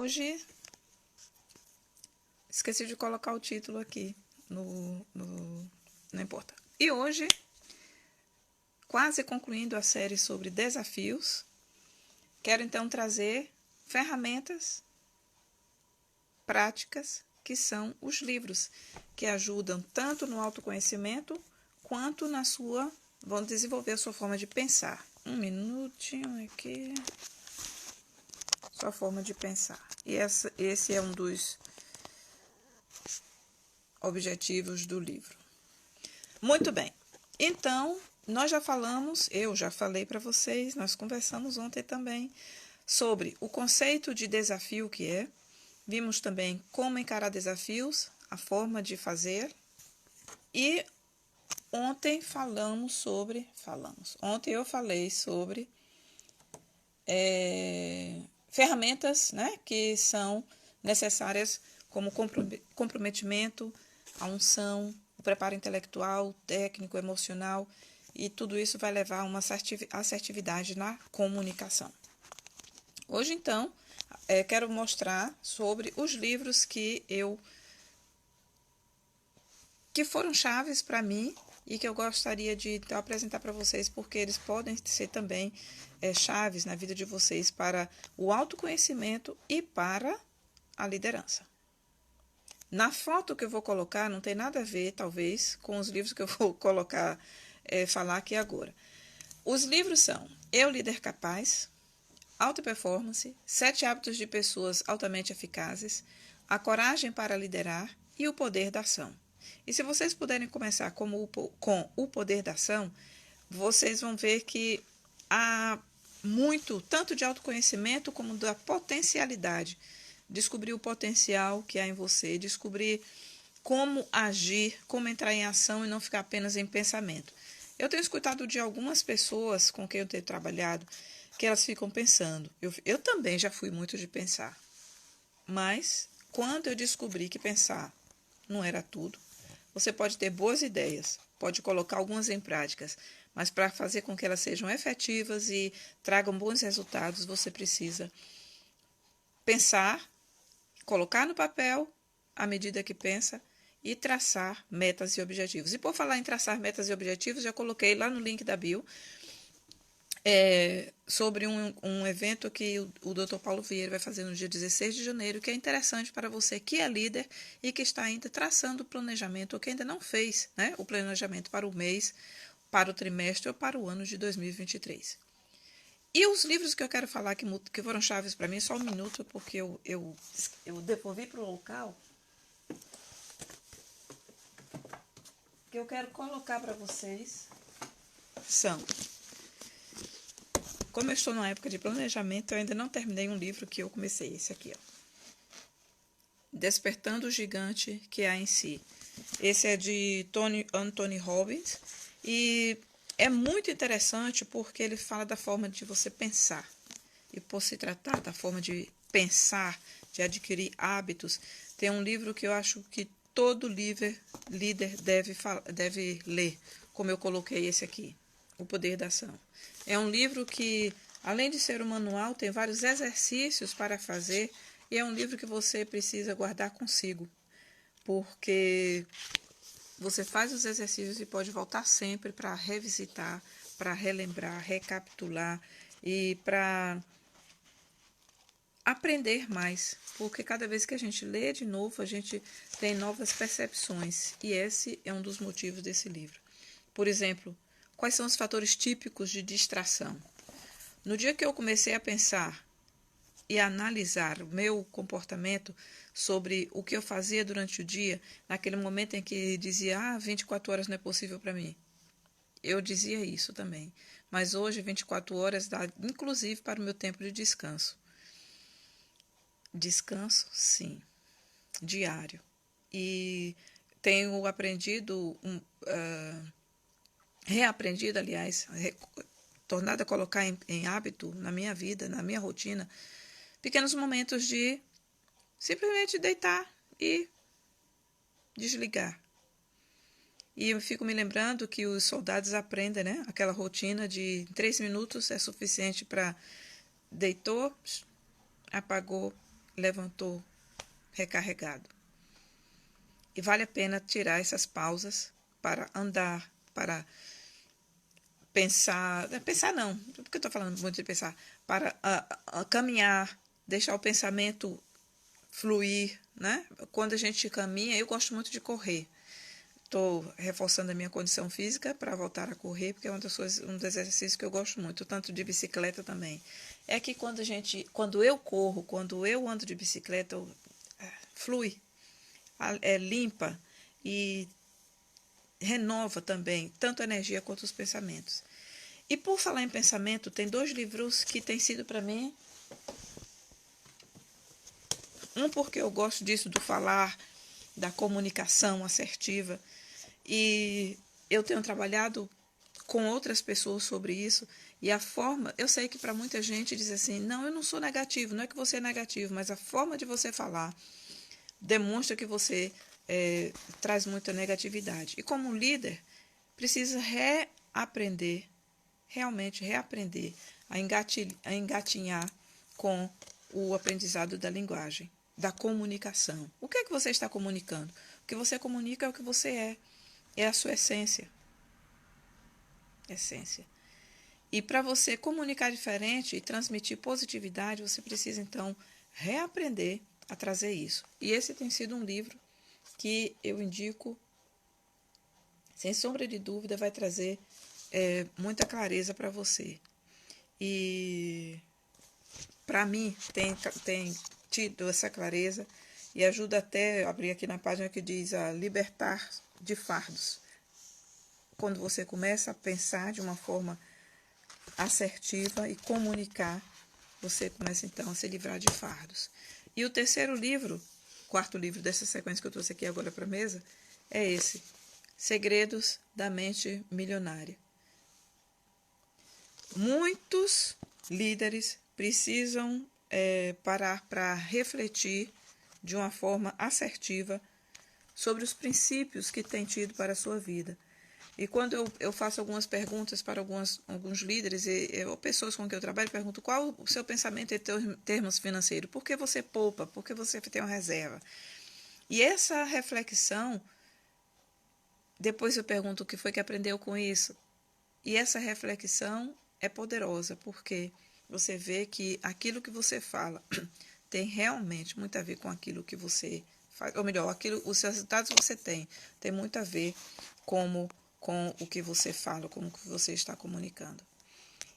hoje, esqueci de colocar o título aqui, não importa. E hoje, quase concluindo a série sobre desafios, quero então trazer ferramentas práticas que são os livros, que ajudam tanto no autoconhecimento quanto vão desenvolver a sua forma de pensar. Um minutinho aqui. Sua forma de pensar. E esse é um dos objetivos do livro. Muito bem. Então, eu já falei para vocês, nós conversamos ontem também sobre o conceito de desafio que é. Vimos também como encarar desafios, a forma de fazer. E ontem eu falei sobre ferramentas, né, que são necessárias como comprometimento, a unção, o preparo intelectual, técnico, emocional, e tudo isso vai levar a uma assertividade na comunicação. Hoje, então, quero mostrar sobre os livros que foram chaves para mim e que eu gostaria de apresentar para vocês, porque eles podem ser também chaves na vida de vocês para o autoconhecimento e para a liderança. Na foto que eu vou colocar, não tem nada a ver, talvez, com os livros que eu vou falar aqui agora. Os livros são Eu, Líder Capaz, Alta Performance, 7 Hábitos de Pessoas Altamente Eficazes, A Coragem para Liderar e O Poder da Ação. E se vocês puderem começar com o poder da ação, vocês vão ver que há muito, tanto de autoconhecimento como da potencialidade. Descobrir o potencial que há em você, descobrir como agir, como entrar em ação e não ficar apenas em pensamento. Eu tenho escutado de algumas pessoas com quem eu tenho trabalhado que elas ficam pensando. Eu também já fui muito de pensar. Mas quando eu descobri que pensar não era tudo, você pode ter boas ideias, pode colocar algumas em práticas, mas para fazer com que elas sejam efetivas e tragam bons resultados, você precisa pensar, colocar no papel à medida que pensa e traçar metas e objetivos. E por falar em traçar metas e objetivos, já coloquei lá no link da bio sobre um evento que o Dr. Paulo Vieira vai fazer no dia 16 de janeiro, que é interessante para você que é líder e que está ainda traçando o planejamento, ou que ainda não fez, né, o planejamento para o mês, para o trimestre ou para o ano de 2023. E os livros que eu quero falar que foram chaves para mim, só um minuto, porque eu devolvi para o local, que eu quero colocar para vocês, são... Como eu estou numa época de planejamento, eu ainda não terminei um livro que eu comecei, esse aqui, ó. Despertando o Gigante que há em si. Esse é de Anthony Robbins e é muito interessante porque ele fala da forma de você pensar. E por se tratar da forma de pensar, de adquirir hábitos, tem um livro que eu acho que todo líder deve ler, como eu coloquei esse aqui, O Poder da Ação. É um livro que, além de ser um manual, tem vários exercícios para fazer e é um livro que você precisa guardar consigo, porque você faz os exercícios e pode voltar sempre para revisitar, para relembrar, recapitular e para aprender mais, porque cada vez que a gente lê de novo, a gente tem novas percepções e esse é um dos motivos desse livro. Por exemplo, quais são os fatores típicos de distração? No dia que eu comecei a pensar e a analisar o meu comportamento sobre o que eu fazia durante o dia, naquele momento em que dizia, 24 horas não é possível para mim. Eu dizia isso também. Mas hoje, 24 horas dá, inclusive, para o meu tempo de descanso. Descanso, sim. Diário. E tenho aprendido, reaprendido, aliás, tornado a colocar em hábito na minha vida, na minha rotina, pequenos momentos de simplesmente deitar e desligar. E eu fico me lembrando que os soldados aprendem, né? Aquela rotina de 3 minutos é suficiente para deitou, apagou levantou recarregado. E vale a pena tirar essas pausas para andar, para pensar, pensar não, porque eu estou falando muito de pensar, para caminhar, deixar o pensamento fluir, né? Quando a gente caminha, eu gosto muito de correr. Estou reforçando a minha condição física para voltar a correr, porque é um dos exercícios que eu gosto muito, tanto de bicicleta também. É que quando eu corro, quando eu ando de bicicleta, flui, é limpa e renova também, tanto a energia quanto os pensamentos. E por falar em pensamento, tem 2 livros que têm sido para mim, um porque eu gosto disso do falar, da comunicação assertiva, e eu tenho trabalhado com outras pessoas sobre isso, e a forma, eu sei que para muita gente diz assim, não, eu não sou negativo, não é que você é negativo, mas a forma de você falar demonstra que você traz muita negatividade. E como líder, precisa reaprender, realmente reaprender a engatinhar com o aprendizado da linguagem, da comunicação. O que é que você está comunicando? O que você comunica é o que você é a sua essência. E para você comunicar diferente e transmitir positividade, você precisa então reaprender a trazer isso. E esse tem sido um livro que eu indico, sem sombra de dúvida, vai trazer muita clareza para você. E para mim tem tido essa clareza e ajuda até, abrir aqui na página que diz a libertar de fardos. Quando você começa a pensar de uma forma assertiva e comunicar, você começa então a se livrar de fardos. E o terceiro livro, quarto livro dessa sequência que eu trouxe aqui agora para a mesa, é esse, Segredos da Mente Milionária. Muitos líderes precisam parar para refletir de uma forma assertiva sobre os princípios que têm tido para a sua vida. E quando eu faço algumas perguntas para alguns líderes ou pessoas com quem eu trabalho, pergunto qual o seu pensamento em termos financeiros. Por que você poupa? Por que você tem uma reserva? E essa reflexão, depois eu pergunto o que foi que aprendeu com isso. E essa reflexão é poderosa, porque você vê que aquilo que você fala tem realmente muito a ver com aquilo que você faz. Ou melhor, os resultados que você tem muito a ver com o que você fala, com o que você está comunicando.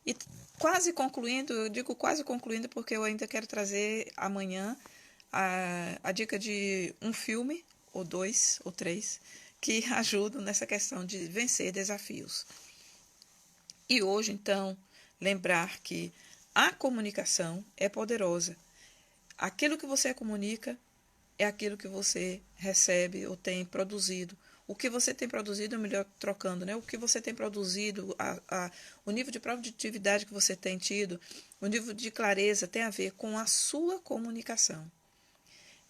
E quase concluindo, eu digo quase concluindo porque eu ainda quero trazer amanhã a dica de um filme, ou 2, ou 3, que ajudam nessa questão de vencer desafios. E hoje, então, lembrar que a comunicação é poderosa. Aquilo que você comunica é aquilo que você recebe ou tem produzido. O que você tem produzido, melhor trocando, né? O que você tem produzido, o nível de produtividade que você tem tido, o nível de clareza tem a ver com a sua comunicação.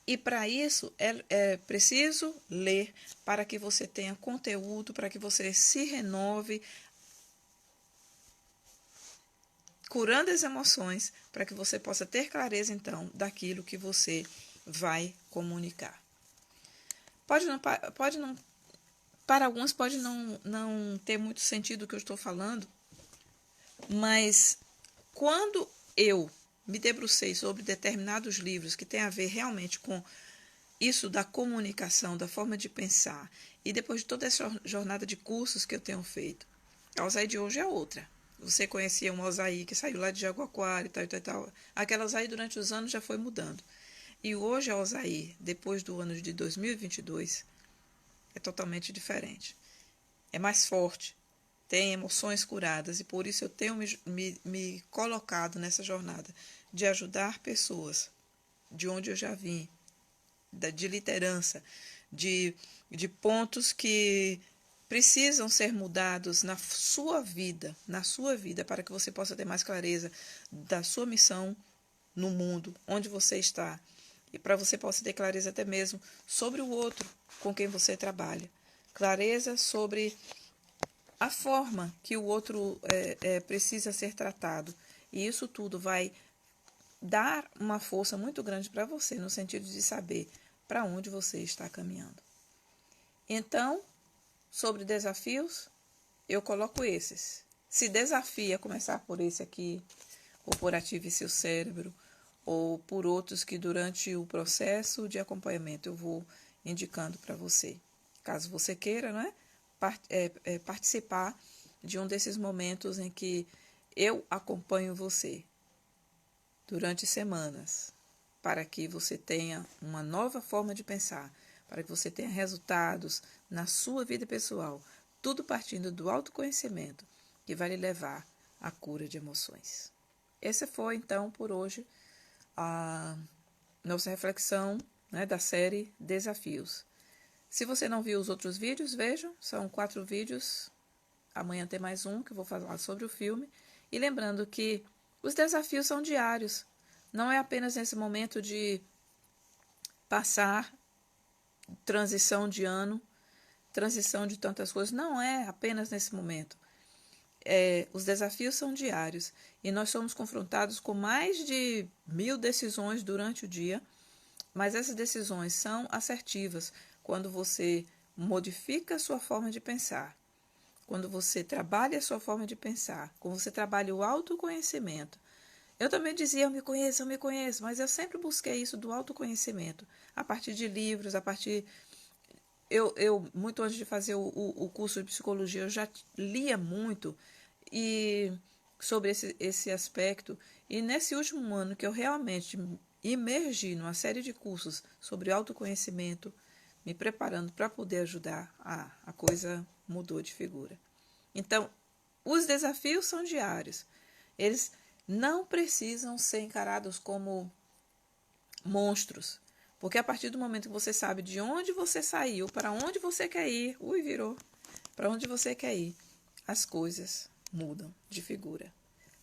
E para isso é preciso ler, para que você tenha conteúdo, para que você se renove, curando as emoções, para que você possa ter clareza, então, daquilo que você vai comunicar. Pode não, para alguns pode não ter muito sentido o que eu estou falando, mas quando eu me debrucei sobre determinados livros que têm a ver realmente com isso da comunicação, da forma de pensar, e depois de toda essa jornada de cursos que eu tenho feito, a Osaí de hoje é outra. Você conhecia uma Osaí que saiu lá de Jaguaquara e tal. Aquela Osaí durante os anos já foi mudando. E hoje a Osaí, depois do ano de 2022, é totalmente diferente. É mais forte, tem emoções curadas e por isso eu tenho me colocado nessa jornada de ajudar pessoas de onde eu já vim, de liderança, de pontos que precisam ser mudados na sua vida, para que você possa ter mais clareza da sua missão no mundo, onde você está, e para você possa ter clareza até mesmo sobre o outro com quem você trabalha, clareza sobre a forma que o outro precisa ser tratado, e isso tudo vai dar uma força muito grande para você, no sentido de saber para onde você está caminhando. Então, sobre desafios, eu coloco esses. Se desafia começar por esse aqui, ou por Ative Seu Cérebro, ou por outros que durante o processo de acompanhamento eu vou indicando para você. Caso você queira, né, participar de um desses momentos em que eu acompanho você durante semanas, para que você tenha uma nova forma de pensar, para que você tenha resultados na sua vida pessoal, tudo partindo do autoconhecimento, que vai lhe levar à cura de emoções. Essa foi, então, por hoje, a nossa reflexão, né, da série Desafios. Se você não viu os outros vídeos, vejam, são 4 vídeos. Amanhã tem mais um que eu vou falar sobre o filme. E lembrando que os desafios são diários. Não é apenas nesse momento de passar transição de ano, transição de tantas coisas. Não é apenas nesse momento. Os desafios são diários. E nós somos confrontados com mais de 1000 decisões durante o dia. Mas essas decisões são assertivas quando você modifica a sua forma de pensar. Quando você trabalha a sua forma de pensar, quando você trabalha o autoconhecimento. Eu também dizia, eu me conheço, mas eu sempre busquei isso do autoconhecimento, a partir de livros, a partir... Eu muito antes de fazer o curso de psicologia, eu já lia muito sobre esse aspecto, e nesse último ano que eu realmente imergi numa série de cursos sobre autoconhecimento, me preparando para poder ajudar, a coisa mudou de figura. Então, os desafios são diários. Eles não precisam ser encarados como monstros, porque a partir do momento que você sabe de onde você saiu, para onde você quer ir, virou, para onde você quer ir, as coisas mudam de figura.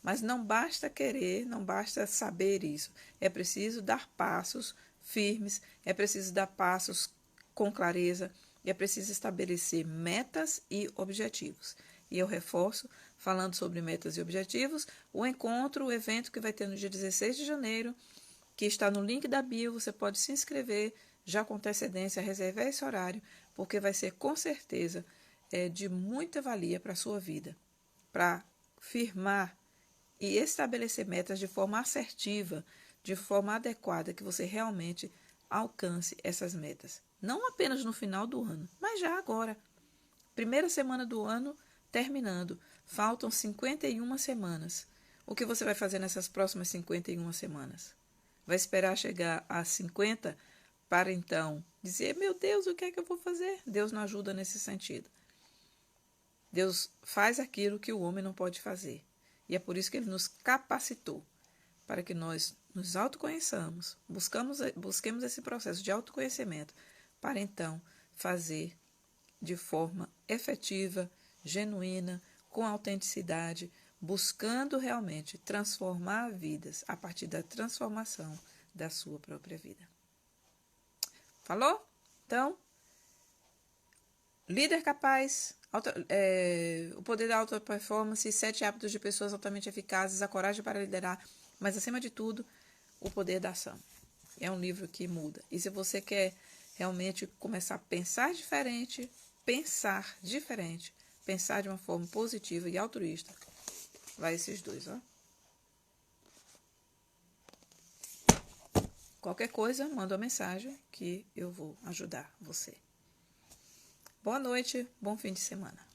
Mas não basta querer, não basta saber isso. É preciso dar passos firmes, é preciso dar passos com clareza, e é preciso estabelecer metas e objetivos. E eu reforço, falando sobre metas e objetivos, o evento que vai ter no dia 16 de janeiro, que está no link da bio. Você pode se inscrever já com antecedência, reservar esse horário, porque vai ser com certeza de muita valia para a sua vida, para firmar e estabelecer metas de forma assertiva, de forma adequada, que você realmente alcance essas metas. Não apenas no final do ano, mas já agora. Primeira semana do ano terminando. Faltam 51 semanas. O que você vai fazer nessas próximas 51 semanas? Vai esperar chegar a 50 para então dizer, meu Deus, o que é que eu vou fazer? Deus não ajuda nesse sentido. Deus faz aquilo que o homem não pode fazer. E é por isso que ele nos capacitou, para que nós nos autoconheçamos, busquemos esse processo de autoconhecimento, para então fazer de forma efetiva, genuína, com autenticidade, buscando realmente transformar vidas a partir da transformação da sua própria vida. Falou? Então, líder capaz, o poder da alta performance, 7 hábitos de pessoas altamente eficazes, a coragem para liderar, mas acima de tudo, o poder da ação. É um livro que muda. E se você quer realmente começar a pensar diferente, pensar de uma forma positiva e altruísta, vai esses 2, ó. Qualquer coisa, manda uma mensagem que eu vou ajudar você. Boa noite, bom fim de semana.